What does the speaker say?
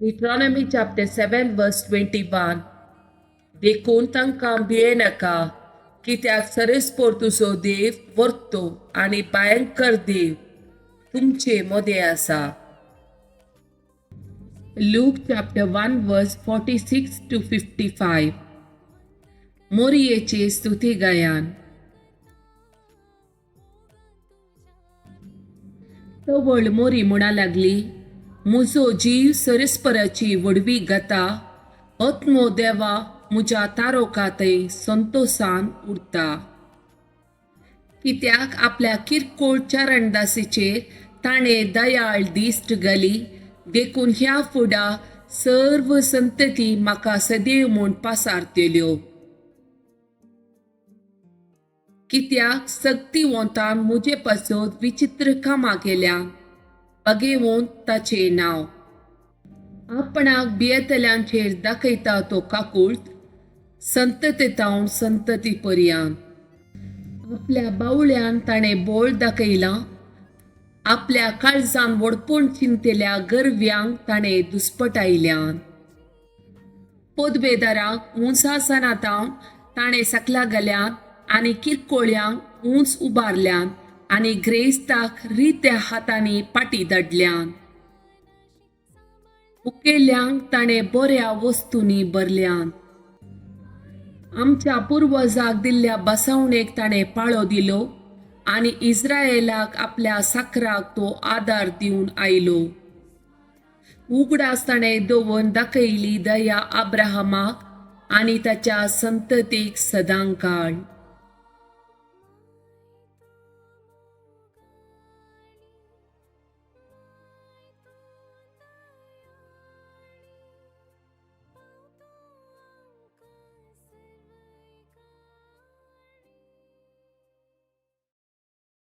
Deuteronomy chapter 7 verse 21. देखून तांकां भियेनाका, कित्याक सरस्पोर तुजो देव वर्तो आनी भयंकर देव तुमचे मदें आसा. Luke chapter 1 verse 46 to 55. मोरयेचे स्तुती गायन. तवळ मोरी म्हणा लागली, म्हजो जीव सरस्पराची वडवी गाता, आत्मो देवा म्हज्या तारोकातय संतोषान उरता. कित्याक आपल्या किरकोळ चरणदासीचेर ताणें दयाळ दिश्ट घाली, देखून ह्या फुडा सर्व संतती म्हाका सदैव म्हूण पासारतल्यो. कित्याक सक्तिवंतान म्हजे पासत विचित्र कामां केल्या, बागेवंत ताचें नांव. आपणाक भियेतल्यांचेर दाखयता तो काकूळट, संततेतावन संतती पर्यंत. आपल्या बावळ्यान ताणें बोळ दाखयलां, आपल्या काळजान वडपण चिंतलेल्या गरव्यांक ताणें दुस्पटायल्यान. पदवेदारांक उंच आसनांतावन ताणें सकला घाल्यान, आनी किरकोळ्यांक उंच उबारल्यान, आनी ग्रेस्तांक रित्या हातांनी पाटी धाडल्यान. मुखेल्यांक ताणें बऱ्या वस्तूंनी भरल्यान. आमच्या पुर्वजांक दिल्ल्या बसवणेक ताणें पाळो दिलो, आनी इस्रायेलाक आपल्या साकराक तो आदार दिवन आयलो. उगडास ताणें दवरून दाखयली दया अब्राहमाक आनी ताच्या संततीक सदांकाळ.